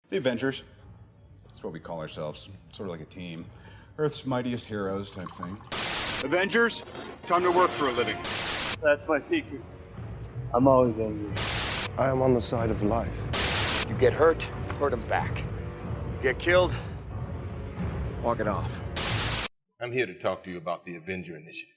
The Avengers. That's what we call ourselves. Sort of like a team. Earth's mightiest heroes type thing. Avengers, time to work for a living. That's my secret. I'm always angry. I am on the side of life. You get hurt, hurt him back. You get killed, Walk it off. I'm here to talk to you about the Avenger Initiative.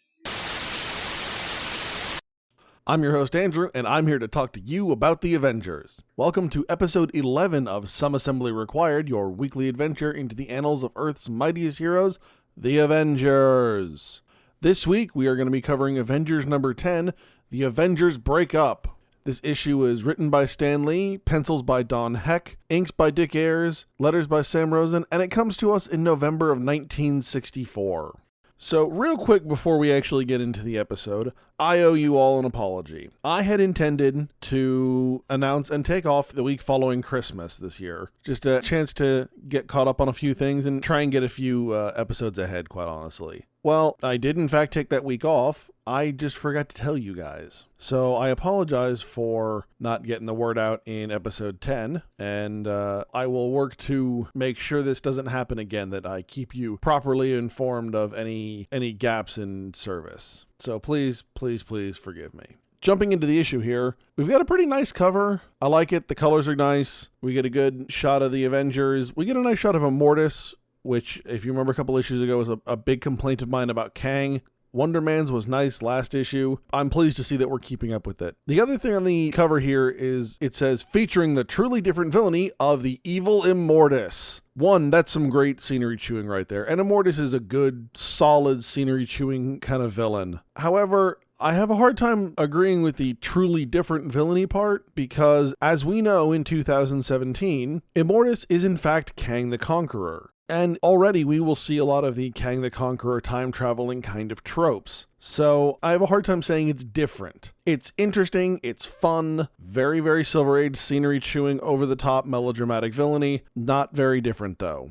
I'm your host, Andrew, and I'm here to talk to you about the Avengers. Welcome to episode 11 of Some Assembly Required, your weekly adventure into the annals of Earth's mightiest heroes, the Avengers. This week, we are going to be covering Avengers number 10, the Avengers Break Up. This issue is written by Stan Lee, pencils by Don Heck, inks by Dick Ayers, letters by Sam Rosen, and it comes to us in November of 1964. So real quick before we actually get into the episode, I owe you all an apology. I had intended to announce and take off the week following Christmas this year. Just a chance to get caught up on a few things and try and get a few episodes ahead, quite honestly. Well, I did in fact take that week off. I just forgot to tell you guys. So I apologize for not getting the word out in episode 10, and I will work to make sure this doesn't happen again, that I keep you properly informed of any gaps in service. So please forgive me. Jumping into the issue here, we've got a pretty nice cover. I like it. The colors are nice. We get a good shot of the Avengers. We get a nice shot of Immortus, which, if you remember a couple issues ago, was a big complaint of mine about Kang. Wonder Man's was nice last issue. I'm pleased to see that we're keeping up with it. The other thing on the cover here is it says, featuring the truly different villainy of the evil Immortus. One, that's some great scenery chewing right there. And Immortus is a good, solid scenery chewing kind of villain. However, I have a hard time agreeing with the truly different villainy part because, as we know in 2017, Immortus is in fact Kang the Conqueror. And already we will see a lot of the Kang the Conqueror time-traveling kind of tropes. So I have a hard time saying it's different. It's interesting, it's fun, very, very Silver Age scenery-chewing, over-the-top melodramatic villainy. Not very different, though.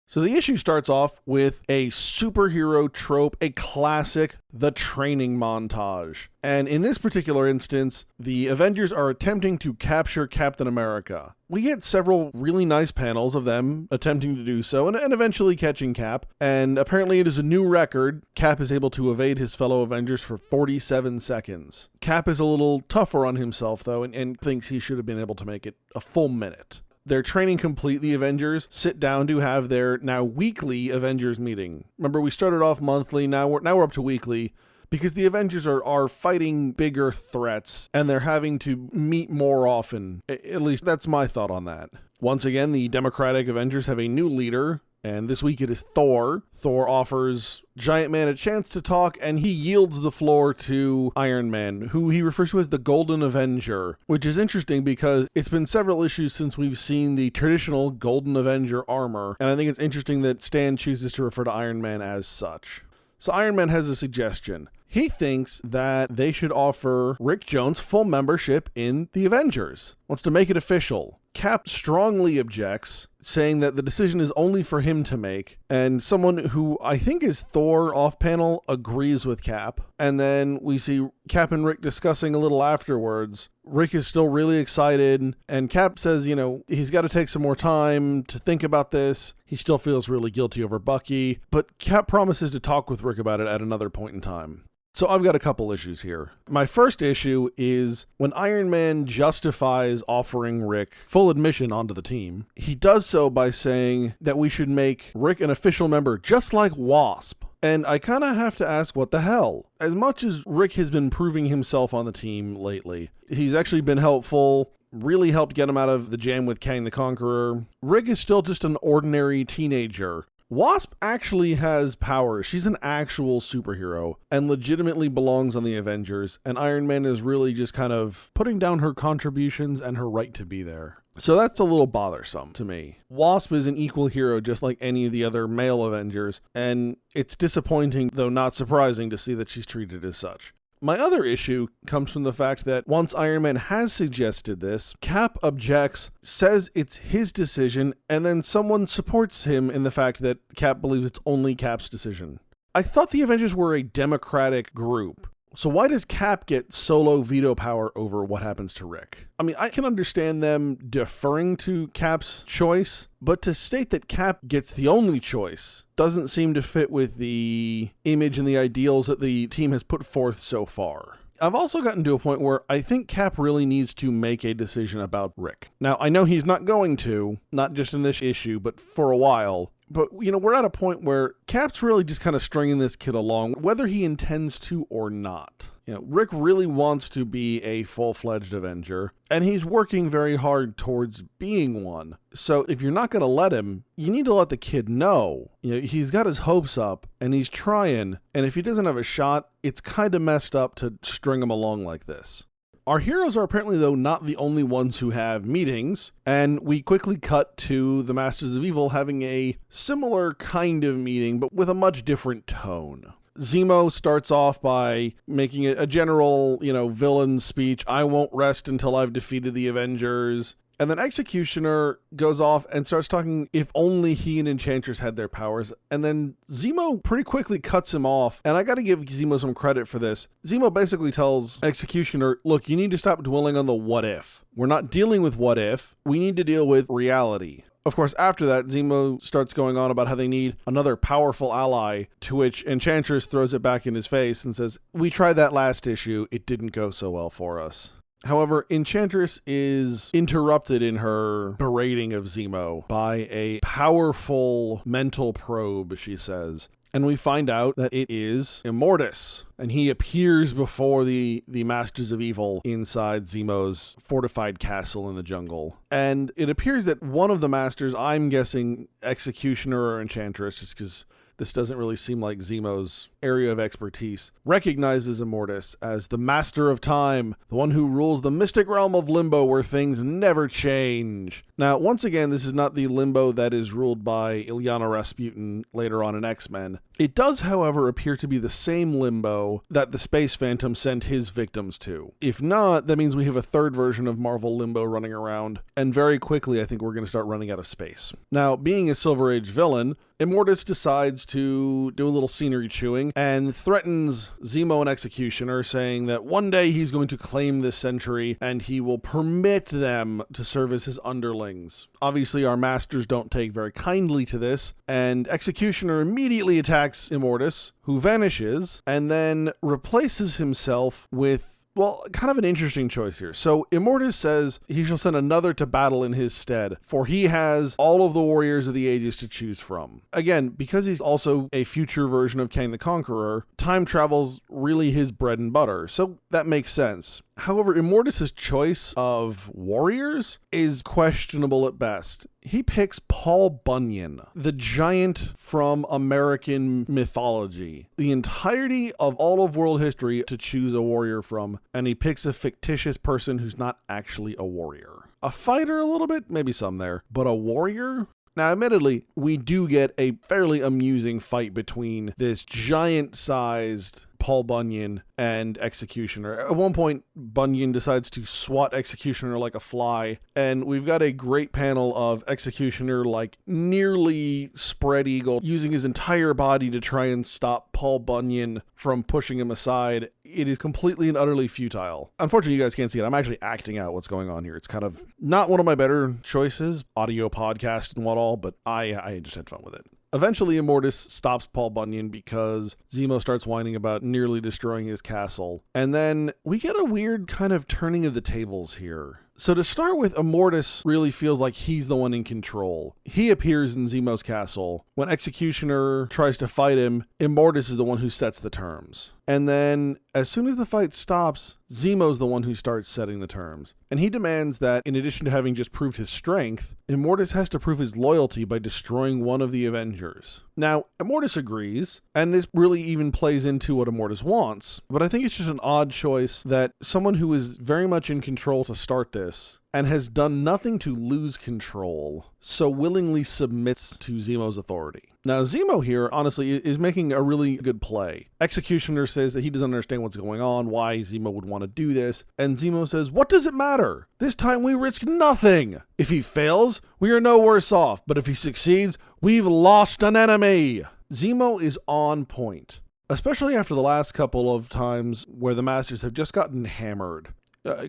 So the issue starts off with a superhero trope, a classic, the training montage. And in this particular instance, the Avengers are attempting to capture Captain America. We get several really nice panels of them attempting to do so and eventually catching Cap. And apparently it is a new record. Cap is able to evade his fellow Avengers for 47 seconds. Cap is a little tougher on himself, though, and thinks he should have been able to make it a full minute. Their training complete, the Avengers sit down to have their now weekly Avengers meeting. Remember, we started off monthly, now we're up to weekly, because the Avengers are fighting bigger threats, and they're having to meet more often. At least that's my thought on that. Once again, the Democratic Avengers have a new leader, and this week it is Thor. Thor offers Giant Man a chance to talk, and he yields the floor to Iron Man, who he refers to as the Golden Avenger, which is interesting because it's been several issues since we've seen the traditional Golden Avenger armor, and I think it's interesting that Stan chooses to refer to Iron Man as such. So Iron Man has a suggestion. He thinks that they should offer Rick Jones full membership in the Avengers, wants to make it official. Cap strongly objects, saying that the decision is only for him to make, and someone who I think is Thor off-panel agrees with Cap. And then we see Cap and Rick discussing a little afterwards. Rick is still really excited, and Cap says, he's got to take some more time to think about this. He still feels really guilty over Bucky, but Cap promises to talk with Rick about it at another point in time. So I've got a couple issues here. My first issue is when Iron Man justifies offering Rick full admission onto the team, he does so by saying that we should make Rick an official member just like Wasp. And I kind of have to ask, what the hell? As much as Rick has been proving himself on the team lately, he's actually been helpful, really helped get him out of the jam with Kang the Conqueror. Rick is still just an ordinary teenager. Wasp actually has powers. She's an actual superhero and legitimately belongs on the Avengers, and Iron Man is really just kind of putting down her contributions and her right to be there. So that's a little bothersome to me. Wasp is an equal hero just like any of the other male Avengers, and it's disappointing, though not surprising, to see that she's treated as such. My other issue comes from the fact that once Iron Man has suggested this, Cap objects, says it's his decision, and then someone supports him in the fact that Cap believes it's only Cap's decision. I thought the Avengers were a democratic group. So why does Cap get solo veto power over what happens to Rick? I mean, I can understand them deferring to Cap's choice, but to state that Cap gets the only choice doesn't seem to fit with the image and the ideals that the team has put forth so far. I've also gotten to a point where I think Cap really needs to make a decision about Rick. Now, I know he's not going to, not just in this issue, but for a while. But, we're at a point where Cap's really just kind of stringing this kid along, whether he intends to or not. Rick really wants to be a full-fledged Avenger, and he's working very hard towards being one. So if you're not going to let him, you need to let the kid know. He's got his hopes up, and he's trying, and if he doesn't have a shot, it's kind of messed up to string him along like this. Our heroes are apparently, though, not the only ones who have meetings, and we quickly cut to the Masters of Evil having a similar kind of meeting, but with a much different tone. Zemo starts off by making a general, villain speech. I won't rest until I've defeated the Avengers. And then Executioner goes off and starts talking if only he and Enchantress had their powers. And then Zemo pretty quickly cuts him off. And I got to give Zemo some credit for this. Zemo basically tells Executioner, look, you need to stop dwelling on the what if. We're not dealing with what if. We need to deal with reality. Of course, after that, Zemo starts going on about how they need another powerful ally, to which Enchantress throws it back in his face and says, we tried that last issue. It didn't go so well for us. However, Enchantress is interrupted in her berating of Zemo by a powerful mental probe, she says. And we find out that it is Immortus. And he appears before the Masters of Evil inside Zemo's fortified castle in the jungle. And it appears that one of the Masters, I'm guessing Executioner or Enchantress, just because this doesn't really seem like Zemo's area of expertise, recognizes Immortus as the Master of Time, the one who rules the mystic realm of Limbo where things never change. Now, once again, this is not the Limbo that is ruled by Illyana Rasputin later on in X-Men. It does, however, appear to be the same Limbo that the Space Phantom sent his victims to. If not, that means we have a third version of Marvel Limbo running around, and very quickly I think we're going to start running out of space. Now, being a Silver Age villain, Immortus decides to do a little scenery chewing and threatens Zemo and Executioner, saying that one day he's going to claim this century and he will permit them to serve as his underlings. Obviously, our masters don't take very kindly to this, and Executioner immediately attacks Immortus, who vanishes, and then replaces himself with, well, kind of an interesting choice here. So Immortus says he shall send another to battle in his stead, for he has all of the warriors of the ages to choose from. Again, because he's also a future version of Kang the Conqueror, time travel's really his bread and butter, so that makes sense. However, Immortus' choice of warriors is questionable at best. He picks Paul Bunyan, the giant from American mythology, the entirety of all of world history to choose a warrior from, and he picks a fictitious person who's not actually a warrior. A fighter a little bit, maybe some there, but a warrior? Now, admittedly, we do get a fairly amusing fight between this giant-sized Paul Bunyan and Executioner. At one point, Bunyan decides to swat Executioner like a fly, and we've got a great panel of Executioner like nearly spread eagle, using his entire body to try and stop Paul Bunyan from pushing him aside. It is completely and utterly futile. Unfortunately, you guys can't see it. I'm actually acting out what's going on here. It's kind of not one of my better choices, audio podcast and what all, but I just had fun with it. Eventually, Immortus stops Paul Bunyan because Zemo starts whining about nearly destroying his castle. And then we get a weird kind of turning of the tables here. So to start with, Immortus really feels like he's the one in control. He appears in Zemo's castle. When Executioner tries to fight him, Immortus is the one who sets the terms. And then, as soon as the fight stops, Zemo's the one who starts setting the terms. And he demands that, in addition to having just proved his strength, Immortus has to prove his loyalty by destroying one of the Avengers. Now, Immortus agrees, and this really even plays into what Immortus wants, but I think it's just an odd choice that someone who is very much in control to start this, and has done nothing to lose control, so willingly submits to Zemo's authority. Now, Zemo here, honestly, is making a really good play. Executioner says that he doesn't understand what's going on, why Zemo would want to do this, and Zemo says, what does it matter? This time we risk nothing. If he fails, we are no worse off, but if he succeeds, we've lost an enemy. Zemo is on point. especially after the last couple of times where the Masters have just gotten hammered.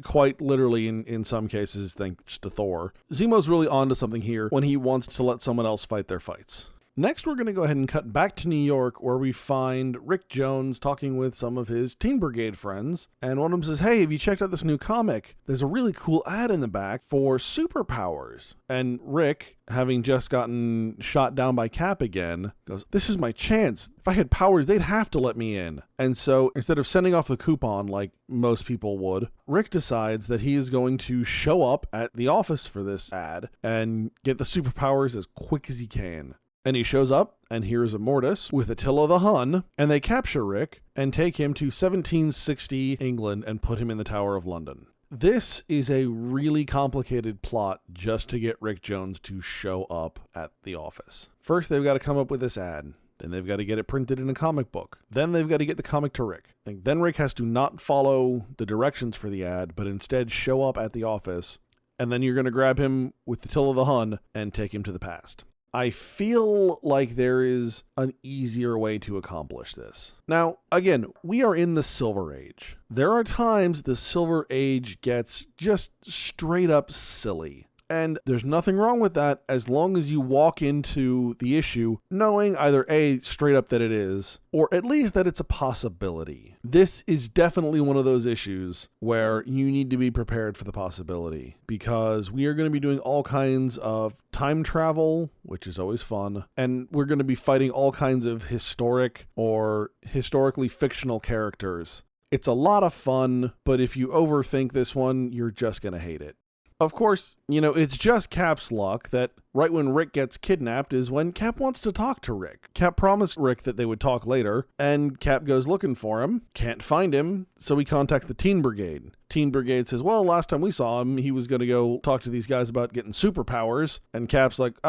Quite literally in some cases, thanks to Thor. Zemo's really onto something here when he wants to let someone else fight their fights. Next, we're going to go ahead and cut back to New York, where we find Rick Jones talking with some of his Teen Brigade friends, and one of them says, "Hey, have you checked out this new comic? There's a really cool ad in the back for superpowers." And Rick, having just gotten shot down by Cap again, goes, "This is my chance. If I had powers, they'd have to let me in." And so instead of sending off the coupon like most people would, Rick decides that he is going to show up at the office for this ad and get the superpowers as quick as he can. And he shows up, and here's Immortus with Attila the Hun, and they capture Rick and take him to 1760 England and put him in the Tower of London. This is a really complicated plot just to get Rick Jones to show up at the office. First, they've got to come up with this ad. Then they've got to get it printed in a comic book. Then they've got to get the comic to Rick. And then Rick has to not follow the directions for the ad, but instead show up at the office. And then you're going to grab him with Attila the Hun and take him to the past. I feel like there is an easier way to accomplish this. Now, again, we are in the Silver Age. There are times the Silver Age gets just straight up silly. And there's nothing wrong with that as long as you walk into the issue knowing either A, straight up that it is, or at least that it's a possibility. This is definitely one of those issues where you need to be prepared for the possibility, because we are going to be doing all kinds of time travel, which is always fun, and we're going to be fighting all kinds of historic or historically fictional characters. It's a lot of fun, but if you overthink this one, you're just going to hate it. Of course, it's just Cap's luck that right when Rick gets kidnapped is when Cap wants to talk to Rick. Cap promised Rick that they would talk later, and Cap goes looking for him, can't find him, so he contacts the Teen Brigade. Teen Brigade says, "Well, last time we saw him, he was going to go talk to these guys about getting superpowers," and Cap's like,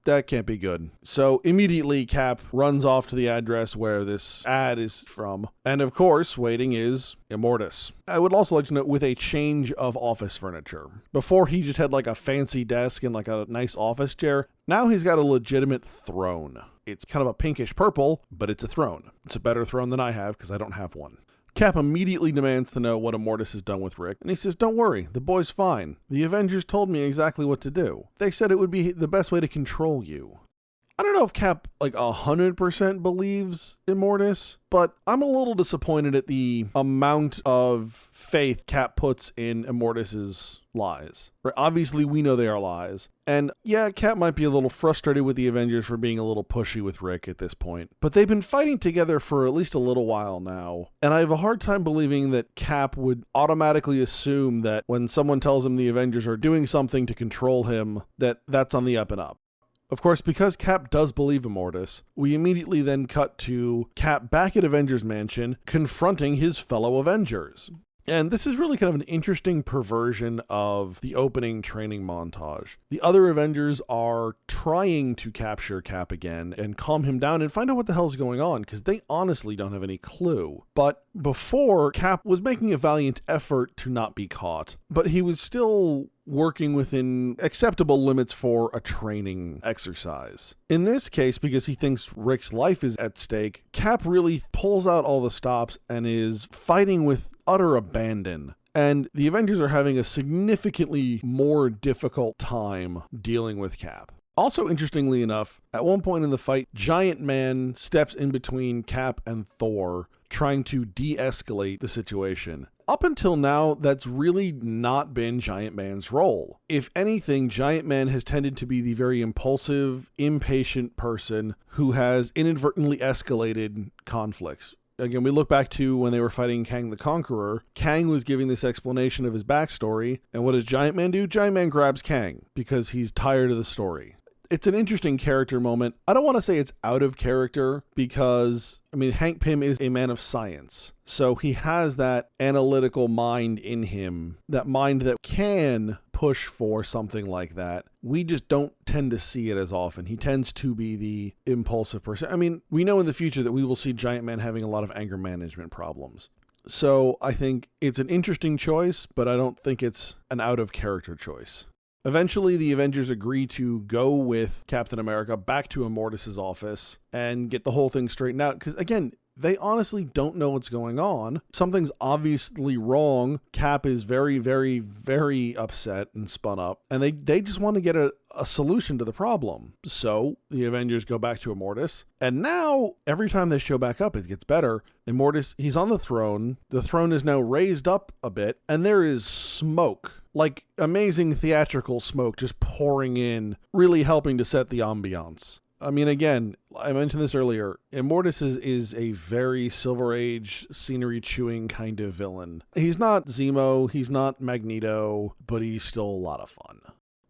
that can't be good. So immediately Cap runs off to the address where this ad is from, and of course, waiting is Immortus. I would also like to note, with a change of office furniture. Before he just had like a fancy desk and like a nice office chair. Now he's got a legitimate throne. It's kind of a pinkish purple, but it's a throne. It's a better throne than I have because I don't have one. Cap immediately demands to know what Immortus has done with Rick, and he says, "Don't worry, the boy's fine. The Avengers told me exactly what to do. They said it would be the best way to control you." I don't know if Cap 100% believes Immortus, but I'm a little disappointed at the amount of faith Cap puts in Immortus's lies. Right? Obviously, we know they are lies. And yeah, Cap might be a little frustrated with the Avengers for being a little pushy with Rick at this point. But they've been fighting together for at least a little while now. And I have a hard time believing that Cap would automatically assume that when someone tells him the Avengers are doing something to control him, that that's on the up and up. Of course, because Cap does believe Immortus, we immediately then cut to Cap back at Avengers Mansion, confronting his fellow Avengers. And this is really kind of an interesting perversion of the opening training montage. The other Avengers are trying to capture Cap again and calm him down and find out what the hell's going on, because they honestly don't have any clue. But before, Cap was making a valiant effort to not be caught, but he was still working within acceptable limits for a training exercise. In this case, because he thinks Rick's life is at stake, Cap really pulls out all the stops and is fighting with utter abandon. And the Avengers are having a significantly more difficult time dealing with Cap. Also, interestingly enough, at one point in the fight, Giant Man steps in between Cap and Thor, trying to de-escalate the situation. Up until now, that's really not been Giant Man's role. If anything, Giant Man has tended to be the very impulsive, impatient person who has inadvertently escalated conflicts. Again, we look back to when they were fighting Kang the Conqueror. Kang was giving this explanation of his backstory, and what does Giant Man do? Giant Man grabs Kang because he's tired of the story. It's an interesting character moment. I don't want to say it's out of character because, Hank Pym is a man of science. So he has that analytical mind in him, that mind that can push for something like that. We just don't tend to see it as often. He tends to be the impulsive person. We know in the future that we will see Giant Man having a lot of anger management problems. So I think it's an interesting choice, but I don't think it's an out of character choice. Eventually, the Avengers agree to go with Captain America back to Immortus' office and get the whole thing straightened out. Because, again, They honestly don't know what's going on. Something's obviously wrong. Cap is very, very, very upset and spun up, and they just want to get a solution to the problem. So the Avengers go back to Immortus, and now every time they show back up, it gets better. Immortus, he's on the throne. The throne is now raised up a bit, and there is smoke. Like amazing theatrical smoke just pouring in, really helping to set the ambiance. I mean, again, I mentioned this earlier, Immortus is a very Silver Age scenery-chewing kind of villain. He's not Zemo, he's not Magneto, but he's still a lot of fun.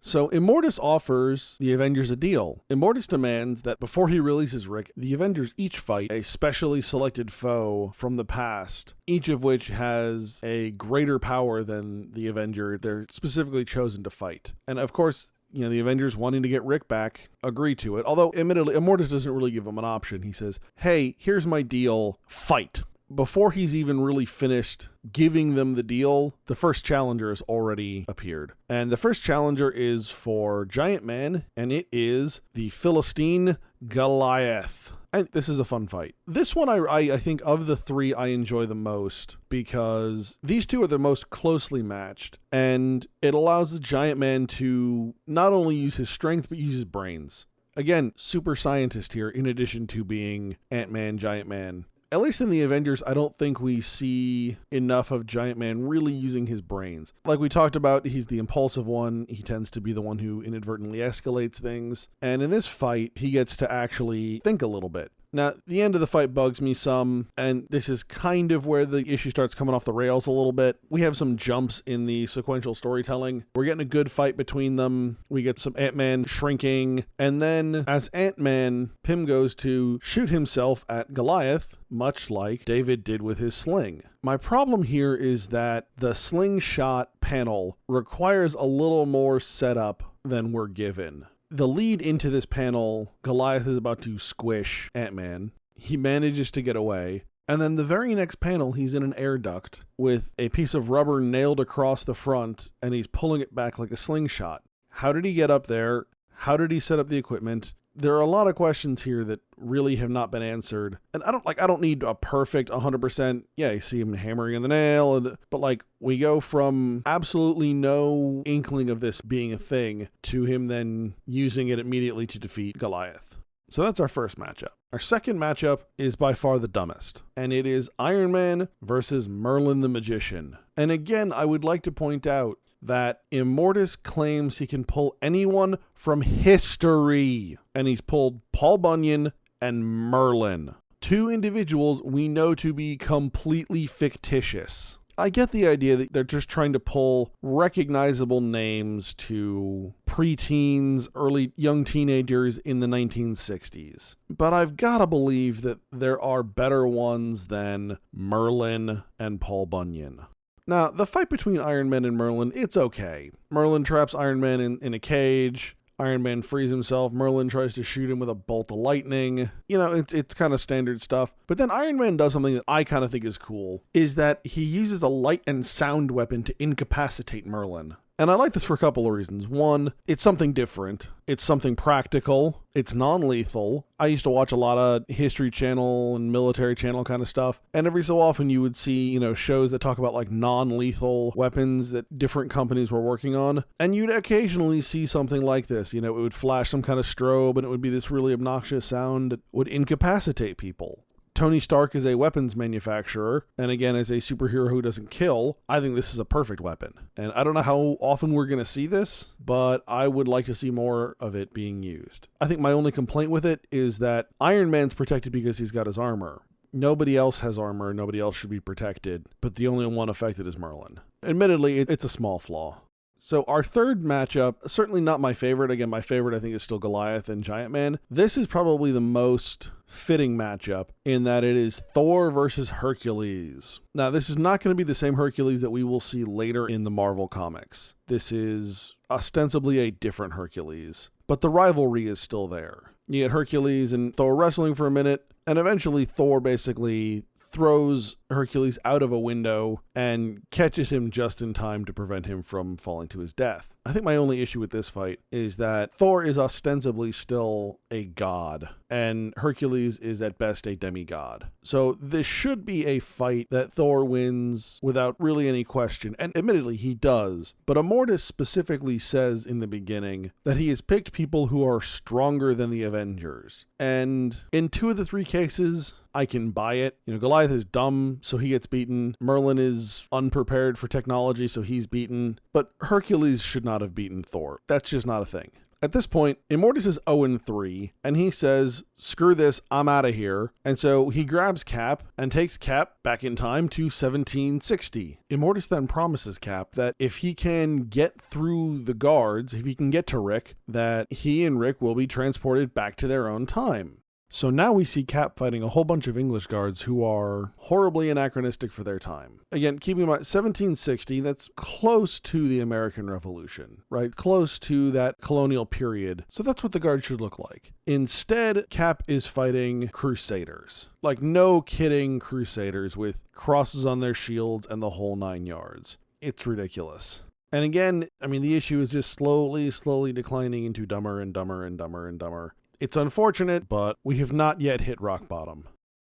So Immortus offers the Avengers a deal. Immortus demands that before he releases Rick, the Avengers each fight a specially selected foe from the past, each of which has a greater power than the Avenger they're specifically chosen to fight. And of course, the Avengers wanting to get Rick back agree to it. Although, admittedly, Immortus doesn't really give him an option. He says, hey, here's my deal, fight. Before he's even really finished giving them the deal, the first challenger has already appeared. And the first challenger is for Giant Man, and it is the Philistine Goliath. And this is a fun fight. This one, I think, of the three, I enjoy the most because these two are the most closely matched, and it allows the Giant Man to not only use his strength, but use his brains. Again, super scientist here, in addition to being Ant-Man, Giant Man. At least in the Avengers, I don't think we see enough of Giant Man really using his brains. Like we talked about, he's the impulsive one. He tends to be the one who inadvertently escalates things. And in this fight, he gets to actually think a little bit. Now, the end of the fight bugs me some, and this is kind of where the issue starts coming off the rails a little bit. We have some jumps in the sequential storytelling. We're getting a good fight between them. We get some Ant-Man shrinking, and then as Ant-Man, Pym goes to shoot himself at Goliath, much like David did with his sling. My problem here is that the slingshot panel requires a little more setup than we're given. The lead into this panel, Goliath is about to squish Ant-Man. He manages to get away. And then the very next panel, he's in an air duct with a piece of rubber nailed across the front, and he's pulling it back like a slingshot. How did he get up there? How did he set up the equipment? There are a lot of questions here that really have not been answered. And I don't need a perfect 100%, yeah, you see him hammering in the nail, but we go from absolutely no inkling of this being a thing to him then using it immediately to defeat Goliath. So that's our first matchup. Our second matchup is by far the dumbest, and it is Iron Man versus Merlin the Magician. And again, I would like to point out that Immortus claims he can pull anyone from history, and he's pulled Paul Bunyan and Merlin, two individuals we know to be completely fictitious. I get the idea that they're just trying to pull recognizable names to preteens, early young teenagers in the 1960s. But I've got to believe that there are better ones than Merlin and Paul Bunyan. Now, the fight between Iron Man and Merlin, it's okay. Merlin traps Iron Man in a cage. Iron Man frees himself. Merlin tries to shoot him with a bolt of lightning. It's kind of standard stuff. But then Iron Man does something that I kind of think is cool, is that he uses a light and sound weapon to incapacitate Merlin. And I like this for a couple of reasons. One, it's something different. It's something practical. It's non-lethal. I used to watch a lot of History Channel and Military Channel kind of stuff. And every so often you would see, shows that talk about non-lethal weapons that different companies were working on. And you'd occasionally see something like this. It would flash some kind of strobe and it would be this really obnoxious sound that would incapacitate people. Tony Stark is a weapons manufacturer, and again, as a superhero who doesn't kill, I think this is a perfect weapon. And I don't know how often we're going to see this, but I would like to see more of it being used. I think my only complaint with it is that Iron Man's protected because he's got his armor. Nobody else has armor, nobody else should be protected, but the only one affected is Merlin. Admittedly, it's a small flaw. So our third matchup, certainly not my favorite. Again, my favorite I think is still Goliath and Giant Man. This is probably the most fitting matchup in that it is Thor versus Hercules. Now, this is not going to be the same Hercules that we will see later in the Marvel comics. This is ostensibly a different Hercules, but the rivalry is still there. You get Hercules and Thor wrestling for a minute, and eventually Thor basically throws Hercules out of a window and catches him just in time to prevent him from falling to his death. I think my only issue with this fight is that Thor is ostensibly still a god, and Hercules is at best a demigod. So this should be a fight that Thor wins without really any question, and admittedly he does, but Immortus specifically says in the beginning that he has picked people who are stronger than the Avengers. And in 2 of the 3 cases, I can buy it. Goliath is dumb, so he gets beaten. Merlin is unprepared for technology, so he's beaten. But Hercules should not have beaten Thor. That's just not a thing. At this point, Immortus is 0-3, and he says, screw this, I'm out of here. And so he grabs Cap and takes Cap back in time to 1760. Immortus then promises Cap that if he can get through the guards, if he can get to Rick, that he and Rick will be transported back to their own time. So now we see Cap fighting a whole bunch of English guards who are horribly anachronistic for their time. Again, keeping in mind, 1760, that's close to the American Revolution, right? Close to that colonial period. So that's what the guards should look like. Instead, Cap is fighting crusaders. Like, no kidding crusaders with crosses on their shields and the whole 9 yards. It's ridiculous. And again, the issue is just slowly declining into dumber and dumber and dumber and dumber. It's unfortunate, but we have not yet hit rock bottom.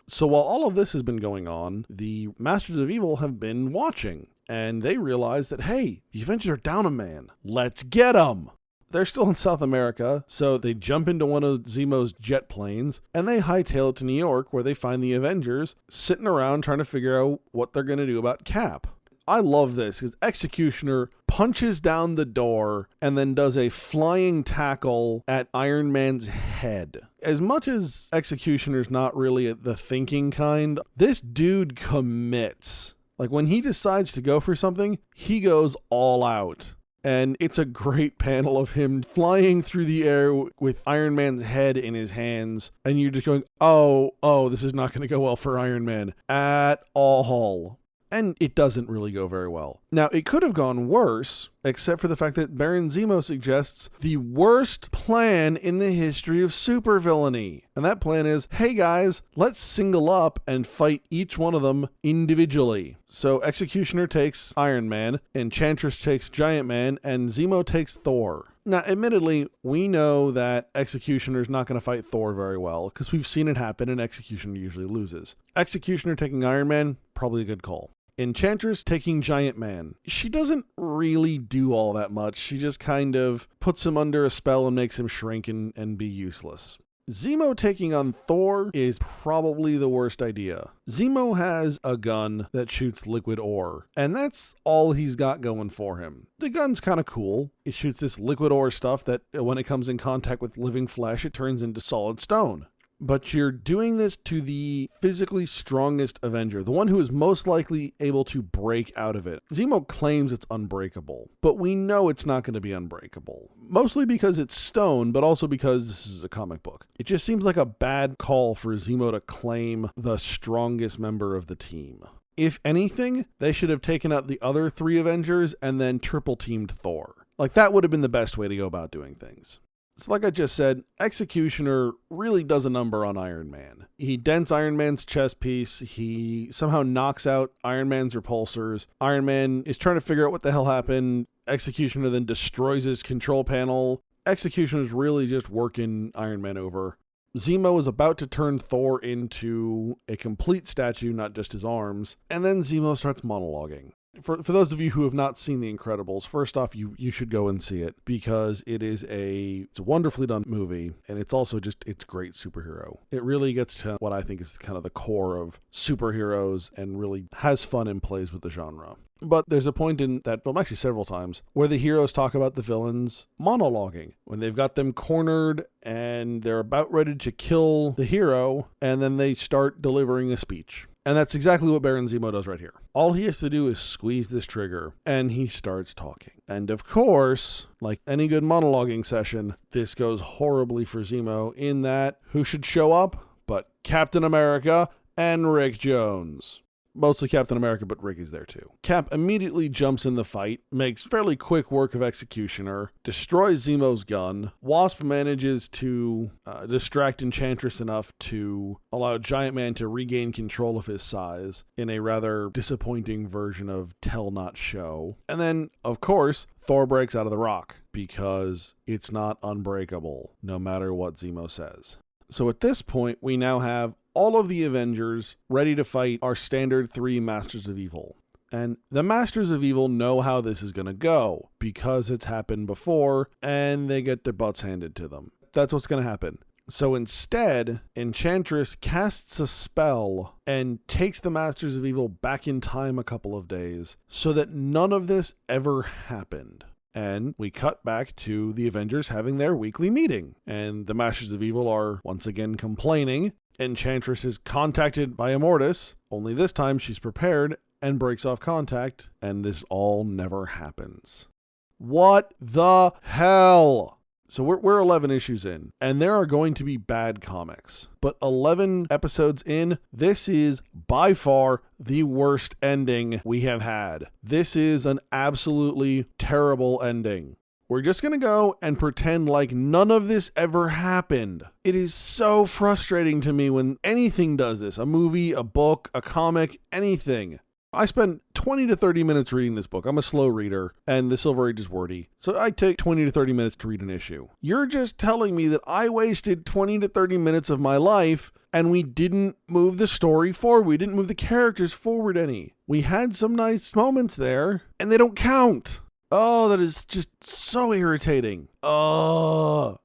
So while all of this has been going on, the Masters of Evil have been watching, and they realize that, hey, the Avengers are down a man. Let's get them! They're still in South America, so they jump into one of Zemo's jet planes, and they hightail it to New York, where they find the Avengers sitting around trying to figure out what they're going to do about Cap. I love this, because Executioner punches down the door and then does a flying tackle at Iron Man's head. As much as Executioner's not really the thinking kind, this dude commits. Like, when he decides to go for something, he goes all out. And it's a great panel of him flying through the air with Iron Man's head in his hands. And you're just going, oh, this is not going to go well for Iron Man at all. And it doesn't really go very well. Now, it could have gone worse, except for the fact that Baron Zemo suggests the worst plan in the history of supervillainy. And that plan is, hey guys, let's single up and fight each one of them individually. So Executioner takes Iron Man, Enchantress takes Giant Man, and Zemo takes Thor. Now, admittedly, we know that Executioner's not going to fight Thor very well, because we've seen it happen and Executioner usually loses. Executioner taking Iron Man, probably a good call. Enchantress taking Giant Man. She doesn't really do all that much. She just kind of puts him under a spell and makes him shrink and be useless. Zemo taking on Thor is probably the worst idea. Zemo has a gun that shoots liquid ore, and that's all he's got going for him. The gun's kind of cool. It shoots this liquid ore stuff that when it comes in contact with living flesh, it turns into solid stone. But you're doing this to the physically strongest Avenger, the one who is most likely able to break out of it. Zemo claims it's unbreakable, but we know it's not going to be unbreakable. Mostly because it's stone, but also because this is a comic book. It just seems like a bad call for Zemo to claim the strongest member of the team. If anything, they should have taken out the other 3 Avengers and then triple teamed Thor. Like, that would have been the best way to go about doing things. So like I just said, Executioner really does a number on Iron Man. He dents Iron Man's chest piece. He somehow knocks out Iron Man's repulsors. Iron Man is trying to figure out what the hell happened. Executioner then destroys his control panel. Executioner is really just working Iron Man over. Zemo is about to turn Thor into a complete statue, not just his arms. And then Zemo starts monologuing. For those of you who have not seen The Incredibles, first off, you should go and see it, because it's a wonderfully done movie, and it's also it's great superhero. It really gets to what I think is kind of the core of superheroes and really has fun and plays with the genre. But there's a point in that film, actually several times, where the heroes talk about the villains monologuing, when they've got them cornered and they're about ready to kill the hero, and then they start delivering a speech. And that's exactly what Baron Zemo does right here. All he has to do is squeeze this trigger, and he starts talking. And of course, like any good monologuing session, this goes horribly for Zemo in that who should show up but Captain America and Rick Jones. Mostly Captain America, but Ricky's there too. Cap immediately jumps in the fight, makes fairly quick work of Executioner, destroys Zemo's gun. Wasp manages to distract Enchantress enough to allow Giant Man to regain control of his size in a rather disappointing version of Tell Not Show. And then, of course, Thor breaks out of the rock because it's not unbreakable, no matter what Zemo says. So at this point, we now have all of the Avengers ready to fight our standard 3 Masters of Evil. And the Masters of Evil know how this is going to go because it's happened before and they get their butts handed to them. That's what's going to happen. So instead, Enchantress casts a spell and takes the Masters of Evil back in time a couple of days so that none of this ever happened. And we cut back to the Avengers having their weekly meeting. And the Masters of Evil are once again complaining. Enchantress is contacted by Immortus, only this time she's prepared and breaks off contact, and this all never happens. What the hell? So we're 11 issues in, and there are going to be bad comics. But 11 episodes in, this is by far the worst ending we have had. This is an absolutely terrible ending. We're just going to go and pretend like none of this ever happened. It is so frustrating to me when anything does this. A movie, a book, a comic, anything. I spent 20 to 30 minutes reading this book. I'm a slow reader, and the Silver Age is wordy. So I take 20 to 30 minutes to read an issue. You're just telling me that I wasted 20 to 30 minutes of my life, and we didn't move the story forward. We didn't move the characters forward any. We had some nice moments there, and they don't count. Oh, that is just so irritating. Oh,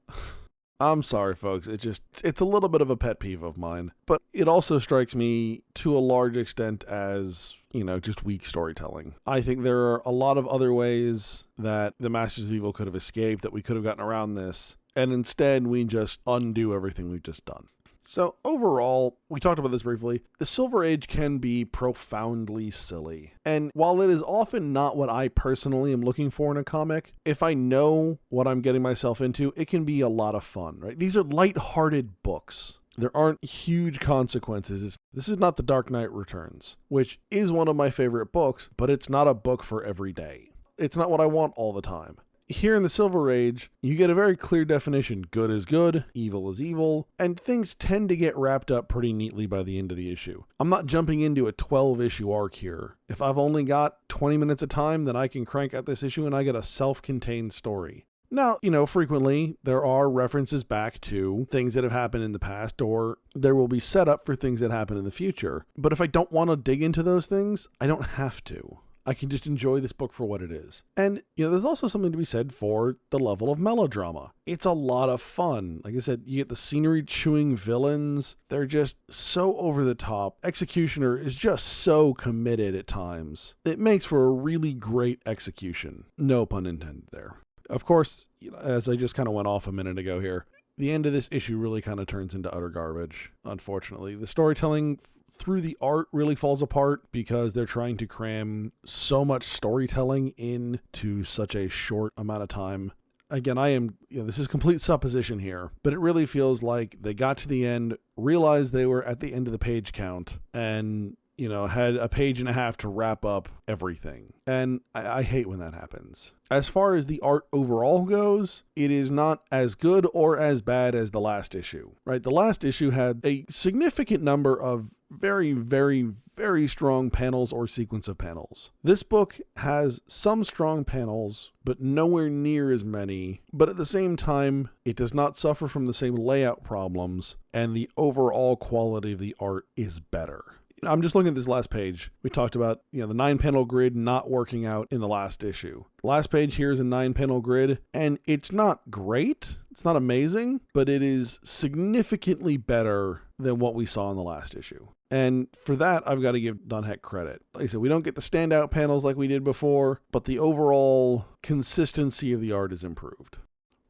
I'm sorry, folks. It's a little bit of a pet peeve of mine, but it also strikes me to a large extent as, just weak storytelling. I think there are a lot of other ways that the Masters of Evil could have escaped, that we could have gotten around this, and instead we just undo everything we've just done. So overall, we talked about this briefly, the Silver Age can be profoundly silly. And while it is often not what I personally am looking for in a comic, if I know what I'm getting myself into, it can be a lot of fun, right? These are lighthearted books. There aren't huge consequences. This is not The Dark Knight Returns, which is one of my favorite books, but it's not a book for every day. It's not what I want all the time. Here in the Silver Age, you get a very clear definition. Good is good, evil is evil, and things tend to get wrapped up pretty neatly by the end of the issue. I'm not jumping into a 12-issue arc here. If I've only got 20 minutes of time, then I can crank out this issue and I get a self-contained story. Now, frequently there are references back to things that have happened in the past, or there will be setup for things that happen in the future. But if I don't want to dig into those things, I don't have to. I can just enjoy this book for what it is. And, there's also something to be said for the level of melodrama. It's a lot of fun. Like I said, you get the scenery-chewing villains. They're just so over the top. Executioner is just so committed at times. It makes for a really great execution. No pun intended there. Of course, as I just kind of went off a minute ago here, the end of this issue really kind of turns into utter garbage, unfortunately. The storytelling through the art really falls apart because they're trying to cram so much storytelling into such a short amount of time. Again, this is complete supposition here, but it really feels like they got to the end, realized they were at the end of the page count, and had a page and a half to wrap up everything. And I hate when that happens. As far as the art overall goes, it is not as good or as bad as the last issue, right? The last issue had a significant number of very, very, very strong panels or sequence of panels. This book has some strong panels, but nowhere near as many. But at the same time, it does not suffer from the same layout problems, and the overall quality of the art is better. I'm just looking at this last page. We talked about, the 9-panel grid not working out in the last issue. The last page here is a 9-panel grid, and it's not great. It's not amazing, but it is significantly better than what we saw in the last issue. And for that, I've got to give Don Heck credit. Like I said, we don't get the standout panels like we did before, but the overall consistency of the art is improved.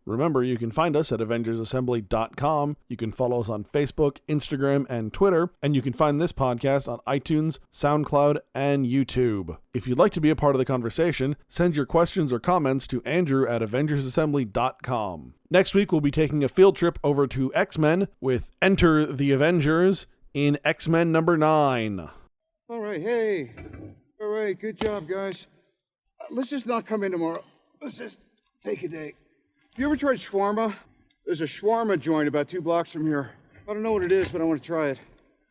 Remember, you can find us at AvengersAssembly.com. You can follow us on Facebook, Instagram, and Twitter. And you can find this podcast on iTunes, SoundCloud, and YouTube. If you'd like to be a part of the conversation, send your questions or comments to Andrew at AvengersAssembly.com. Next week, we'll be taking a field trip over to X-Men with Enter the Avengers in X-Men number 9. All right, hey. All right, good job, guys. Let's just not come in tomorrow. Let's just take a day. You ever tried shawarma? There's a shawarma joint about 2 blocks from here. I don't know what it is, but I want to try it.